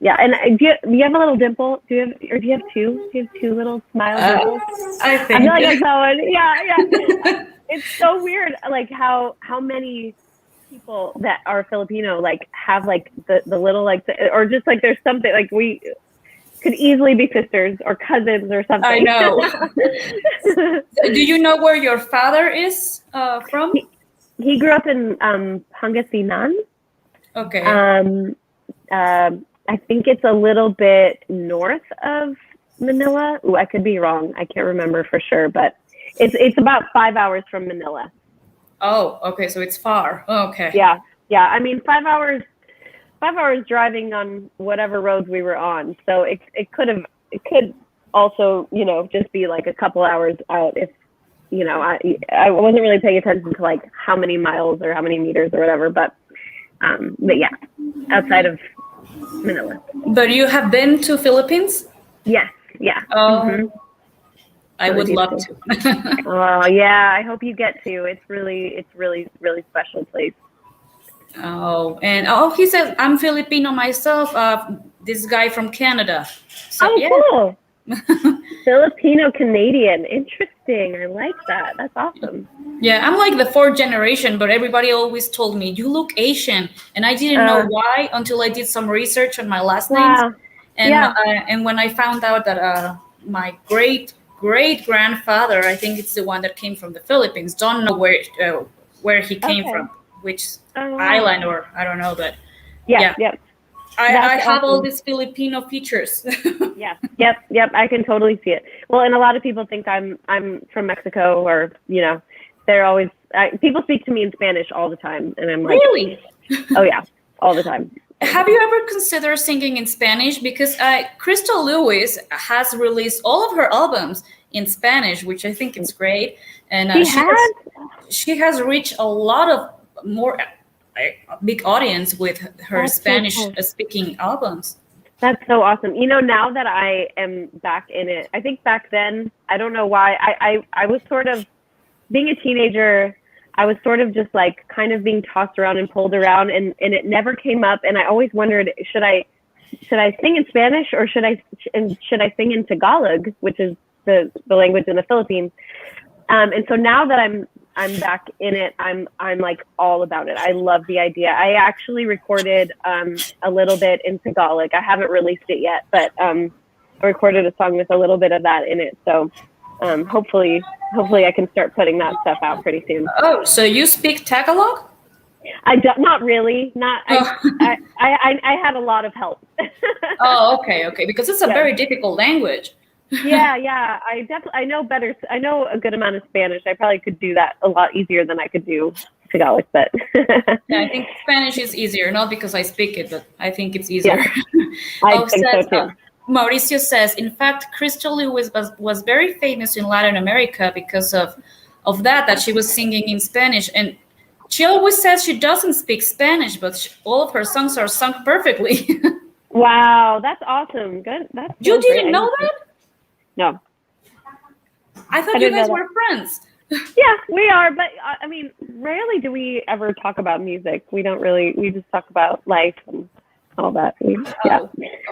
And do you have a little dimple? Do you have two? Do you have two little smile dimples? I think. I feel like I saw one. Yeah. It's so weird, like how many people that are Filipino like have like the little like or just like there's something like we could easily be sisters or cousins or something. I know. Do you know where your father is from? He grew up in Pangasinan. Okay. I think it's a little bit north of Manila. Ooh, I could be wrong. I can't remember for sure, but it's about 5 hours from Manila. Oh, okay. So it's far. Okay. Yeah. I mean, 5 hours driving on whatever roads we were on. So it could also, you know, just be like a couple hours out if, you know, I wasn't really paying attention to like how many miles or how many meters or whatever, but yeah, outside of Manila. But you have been to Philippines? Yes. Yeah. Oh, I would love to. Oh yeah, I hope you get to. It's really special place. Oh, and he says I'm Filipino myself. This guy from Canada. So, cool. Filipino Canadian, interesting. I like that. That's awesome. Yeah, I'm like the 4th generation, but everybody always told me you look Asian, and I didn't know why until I did some research on my last names. And when I found out that my great grandfather, I think it's the one that came from the Philippines. Don't know where he came from, which island, or I don't know, but yeah. I have all awesome. these Filipino features. Yeah. Yep. I can totally see it. Well, and a lot of people think I'm from Mexico, or they're always people speak to me in Spanish all the time, and I'm like, Really? oh yeah, all the time. Have you ever considered singing in Spanish? Because Crystal Lewis has released all of her albums in Spanish, which I think is great, and she has reached a lot of more big audience with her That's so Spanish cool. speaking albums. That's so awesome. Now that I am back in it, I think back then, I don't know why, I was sort of, being a teenager, I was sort of just like kind of being tossed around and pulled around, and it never came up. And I always wondered, should I sing in Spanish, or should I sing in Tagalog, which is the language in the Philippines? And so now that I'm back in it, I'm like all about it. I love the idea. I actually recorded a little bit in Tagalog. I haven't released it yet, but I recorded a song with a little bit of that in it. So hopefully I can start putting that stuff out pretty soon. Oh, so you speak Tagalog? Not really. I had a lot of help. Oh, okay, because it's a very difficult language. Yeah. I know better. I know a good amount of Spanish. I probably could do that a lot easier than I could do Tagalog, but yeah, I think Spanish is easier, not because I speak it, but I think it's easier. Yeah, I think so too. Mauricio says, in fact, Crystal Lewis was very famous in Latin America because of that she was singing in Spanish. And she always says she doesn't speak Spanish, but all of her songs are sung perfectly. Wow, that's awesome. Good. That's you didn't know that? No. I thought you guys were friends. Yeah, we are. But I mean, rarely do we ever talk about music. We don't really. We just talk about life and all that. Yeah.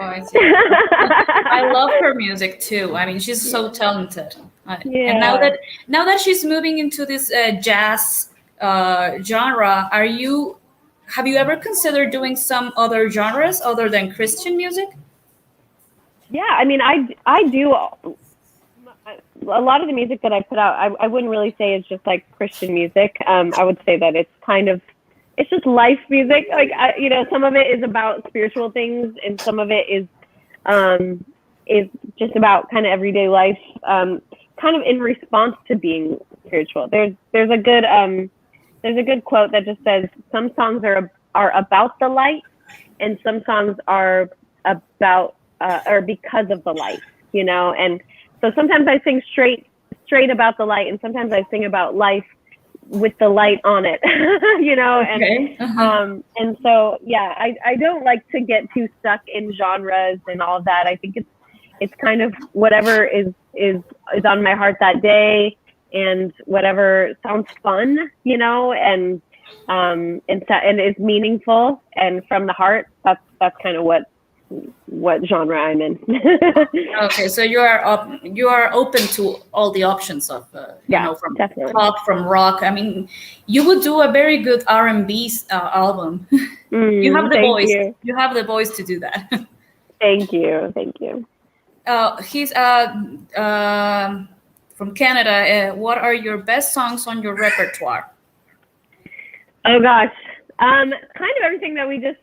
Oh, I see. I love her music too. I mean, she's so talented. Yeah. And now that she's moving into this jazz genre, have you ever considered doing some other genres other than Christian music? Yeah, I mean, I do a lot of the music that I put out. I wouldn't really say it's just like Christian music. I would say that it's just life music. Like some of it is about spiritual things, and some of it is just about kind of everyday life, kind of in response to being spiritual. There's a good quote that just says, some songs are about the light, and some songs are about or because of the light, and so sometimes I sing straight about the light, and sometimes I sing about life with the light on it, Okay. And so, yeah, I don't like to get too stuck in genres and all of that. I think it's kind of whatever is on my heart that day, and whatever sounds fun, and is meaningful and from the heart. That's kind of what genre I'm in. Okay, so you are open to all the options of from definitely. pop, from rock. I mean, you would do a very good R&B album. You have the voice. You have the voice to do that. Thank you. He's from Canada. What are your best songs on your repertoire? Oh gosh, kind of everything that we just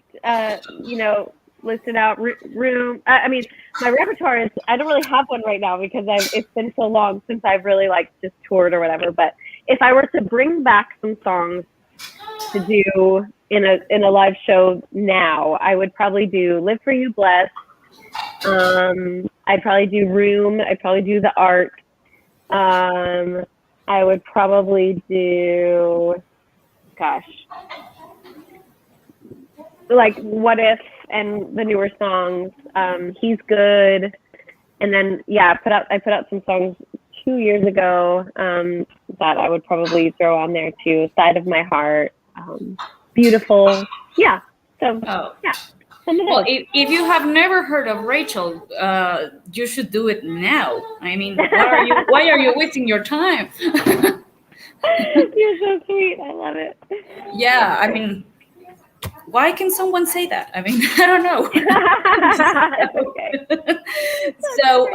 listed out. Room. I mean, my repertoire is. I don't really have one right now because it's been so long since I've really just toured or whatever. But if I were to bring back some songs to do in a live show now, I would probably do "Live for You, Bless." I'd probably do "Room." I'd probably do "The Art." I would probably do, gosh, like "What If" and the newer songs. "He's Good," and then I put out some songs 2 years ago that I would probably throw on there too. "Side of My Heart," "Beautiful." Yeah. So yeah. Well, if you have never heard of Rachael, you should do it now. I mean, why are you wasting your time? You're so sweet. I love it. Yeah, I mean, why can someone say that? I mean, I don't know. Okay. So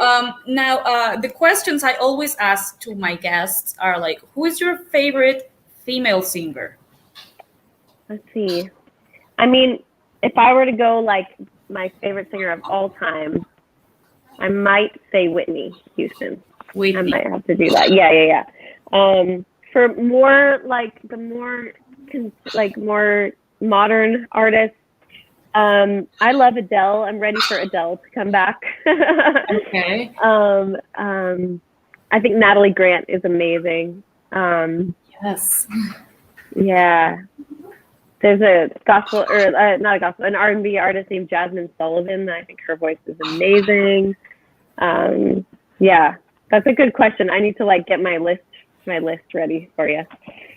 now the questions I always ask to my guests are like, who is your favorite female singer? Let's see. I mean, if I were to go my favorite singer of all time, I might say Whitney Houston. Whitney. I might have to do that. Yeah. For more like the more more modern artists, I love Adele. I'm ready for Adele to come back. Okay. I think Natalie Grant is amazing. Yes. Yeah. There's a gospel, or not a gospel, an R&B artist named Jasmine Sullivan. I think her voice is amazing. Yeah, that's a good question. I need to like get my list ready for you.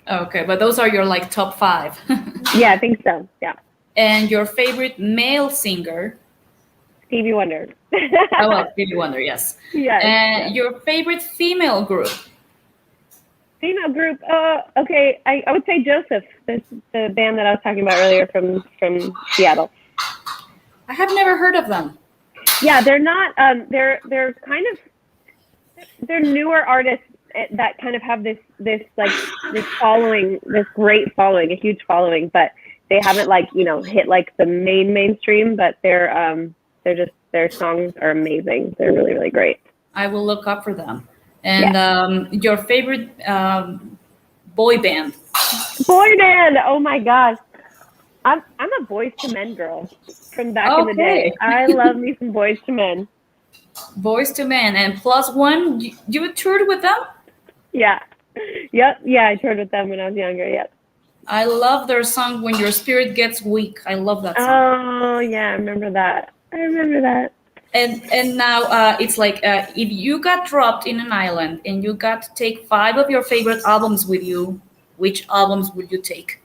Okay, but those are your like top 5. Yeah, I think so. Yeah. And your favorite male singer? Stevie Wonder. Oh, well, Stevie Wonder, yes. Yes. And your favorite female group? Female group. Okay, I would say Joseph, the band that I was talking about earlier from Seattle. I have never heard of them. Yeah, they're not. They're kind of, they're newer artists that kind of have this following, this great following, a huge following, but they haven't like hit like the mainstream. But they're just, their songs are amazing. They're really, really great. I will look up for them. And your favorite boy band? Boy band. Oh my gosh. I'm a Boys to Men girl from back in the day. I love me some Boys to Men. Boys to Men and Plus One. You toured with them? Yeah. Yep. Yeah, I toured with them when I was younger. Yep. I love their song "When Your Spirit Gets Weak." I love that song. Oh yeah, I remember that. And now it's like if you got dropped in an island and you got to take 5 of your favorite albums with you, which albums would you take?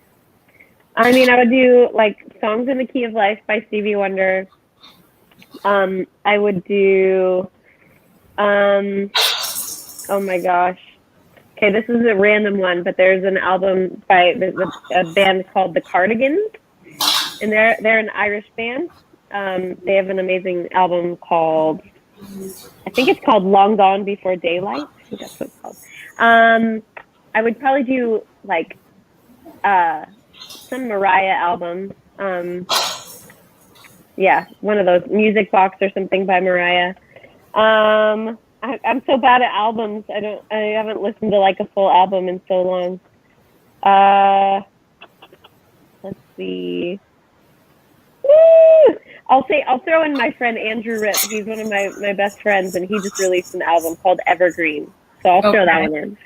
I mean, I would do like Songs in the Key of Life by Stevie Wonder. I would do, oh my gosh. Okay, this is a random one, but there's an album by a band called The Cardigans, and they're an Irish band. They have an amazing album called, I think it's called Long Gone Before Daylight. I think that's what it's called. I would probably do like some Mariah album. Yeah, one of those, Music Box or something by Mariah. I'm so bad at albums. I haven't listened to like a full album in so long. Let's see. Woo! I'll throw in my friend Andrew Ripp. He's one of my best friends, and he just released an album called Evergreen. So I'll throw that one in.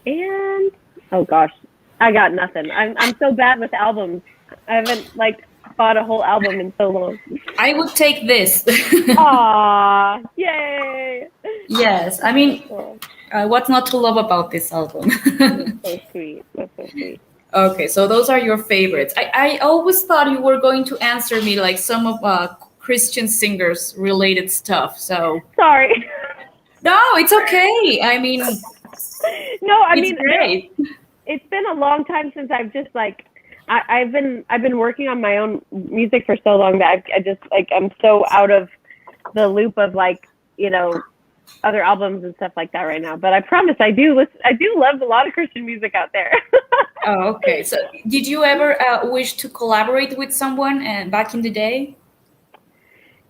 And oh gosh, I got nothing. I'm so bad with albums. I haven't like bought a whole album in so long. I would take this. Aww, yay! Yes, I mean, what's not to love about this album? So sweet. That's so sweet. Okay, so those are your favorites. I always thought you were going to answer me like some of Christian singers related stuff. So sorry. No, it's okay. I mean, no, I mean, great. It's been a long time since I've just like, I've been working on my own music for so long that I just like, I'm so out of the loop of like, other albums and stuff like that right now. But I promise I do love a lot of Christian music out there. Oh, okay. So did you ever wish to collaborate with someone back in the day?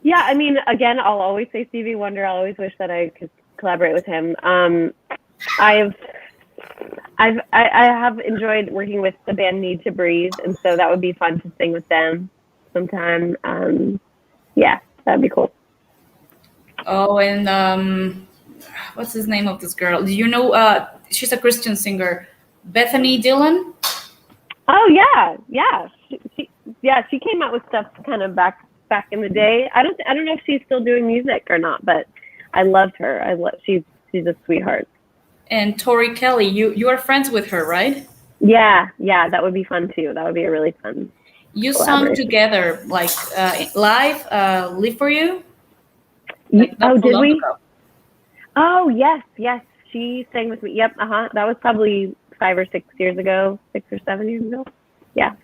Yeah, I mean, again, I'll always say Stevie Wonder. I'll always wish that I could collaborate with him. I have enjoyed working with the band Need to Breathe, and so that would be fun to sing with them sometime. Yeah, that'd be cool. Oh, and what's his name of this girl? Do you know? She's a Christian singer, Bethany Dillon. Oh yeah. She came out with stuff kind of back in the day. I don't know if she's still doing music or not, but I loved her. She's a sweetheart. And Tori Kelly, you are friends with her, right? Yeah, that would be fun too. That would be a really fun. You sung together, like live, "Live for You." Like, did we? Oh yes. She sang with me. Yep. That was probably 5 or 6 years ago, 6 or 7 years ago. Yeah.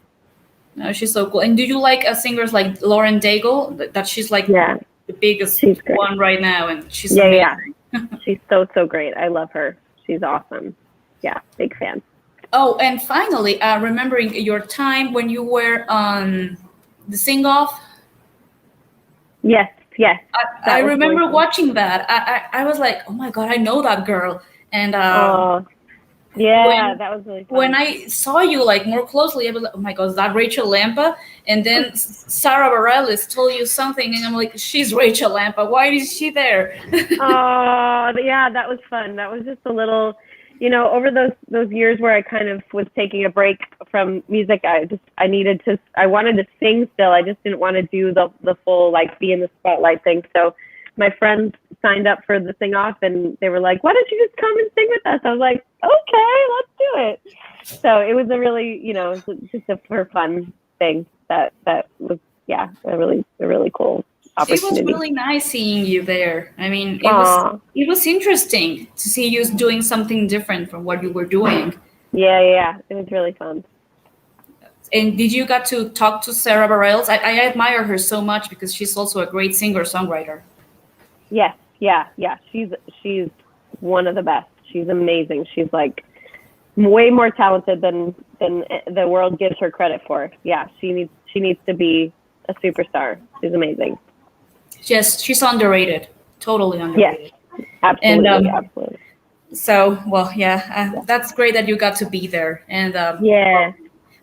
No, she's so cool. And do you like singers like Lauren Daigle? That she's like the biggest one right now, and she's amazing. She's so great. I love her. She's awesome. Yeah, big fan. Oh, and finally, remembering your time when you were on the sing off. Yes. I That was remember really fun. watching that. I was like, oh my god, I know that girl. And Oh, yeah, when that was really when fun. I saw you like more closely, I was like, oh my god, is that Rachael Lampa? And then Sarah Bareilles told you something, and I'm like, she's Rachael Lampa. Why is she there? Oh, yeah, that was fun. That was just a little, over those years where I kind of was taking a break from music. I wanted to sing still. I just didn't want to do the full like be in the spotlight thing. So my friends signed up for the sing off, and they were like, "Why don't you just come and sing with us?" I was like, "Okay, let's do it." So it was a really, just a for fun thing that was, yeah, a really cool It was opportunity. really nice seeing you there. I mean, Aw. it was interesting to see you doing something different from what you were doing. Yeah, it was really fun. And did you got to talk to Sarah Bareilles? I admire her so much because she's also a great singer songwriter. Yes, yeah. She's one of the best. She's amazing. She's like way more talented than the world gives her credit for. Yeah, she needs to be a superstar. She's amazing. Yes, she's underrated. Totally Yes, underrated. And absolutely. so, well, yeah, that's great that you got to be there. And Yeah. well,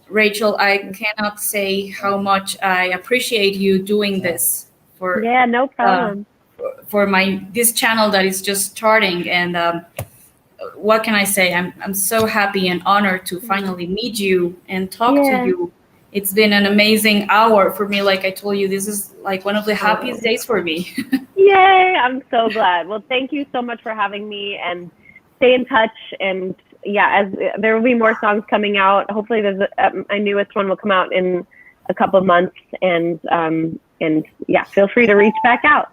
Rachel, I cannot say how much I appreciate you doing this for Yeah, no uh, problem. for my this channel that is just starting. And what can I say? I'm so happy and honored to finally meet you and talk to Yeah. you. It's been an amazing hour for me. Like I told you, this is like one of the happiest days for me. Yay, I'm so glad. Well, thank you so much for having me, and stay in touch. And yeah, as there will be more songs coming out. Hopefully, my newest one will come out in a couple of months. And yeah, feel free to reach back out.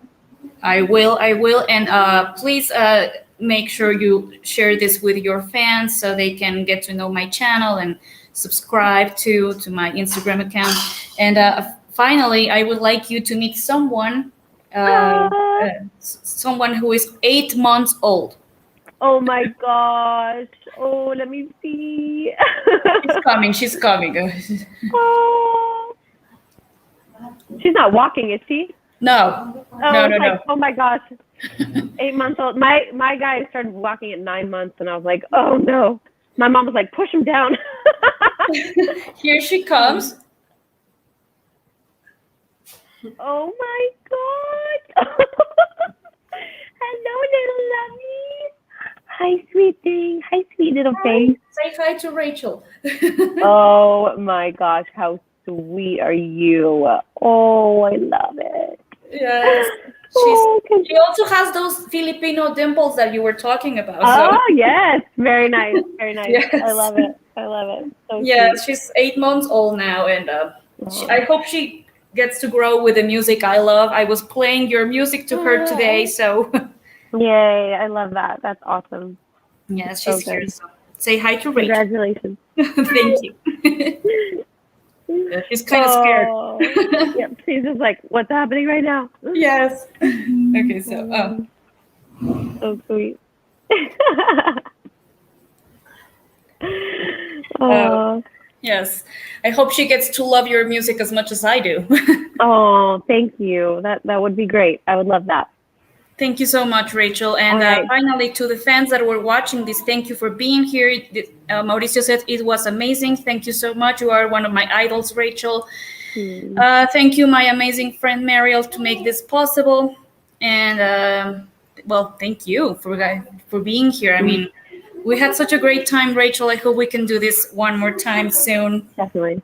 I will, and please make sure you share this with your fans so they can get to know my channel and subscribe to my Instagram account. And finally, I would like you to meet someone, Ah, someone who is 8 months old. oh my gosh. Oh, let me see. She's coming. She's coming. Oh, she's not walking, is she? No, Oh, no, it's no, like, no. oh my gosh, 8 months old. My guy started walking at 9 months, and I was like, oh no. My mom was like, push him down. Here she comes. Oh my god. Hello, little lovey. Hi, sweet thing. Hi, sweet little face. Say hi to Rachel. Oh my gosh, how sweet are you? Oh, I love it. Yes. Oh, She also has those Filipino dimples that you were talking about. So oh yes, very nice, very nice. yes. I love it. I love it. So Yeah, sweet. she's 8 months old now, and I Oh. hope she gets to grow with the music I love. I was playing your music to her today, so Yay, I love that. That's awesome. yeah, So she's here. good. So say hi to Rachel. Congratulations. Thank you. Yeah, she's kind of scared. Oh, yep. She's just like, what's happening right now? Yes. Okay, so So sweet. uh, Oh, yes, I hope she gets to love your music as much as I do. oh, thank you. That would be great. I would love that. Thank you so much, Rachel. And All right. finally, to the fans that were watching this, thank you for being here. Mauricio said it was amazing. Thank you so much. You are one of my idols, Rachel. Thank you, my amazing friend Mariel, to make this possible. And well, thank you for being here. I mean, we had such a great time, Rachel. I hope we can do this one more time soon. Definitely.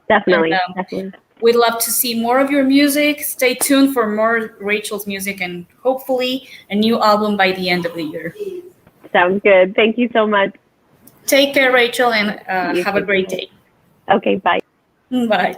And, we'd love to see more of your music. Stay tuned for more Rachel's music and hopefully a new album by the end of the year. Sounds good. Thank you so much. Take care, Rachel, and have a great day. Okay, bye. Bye.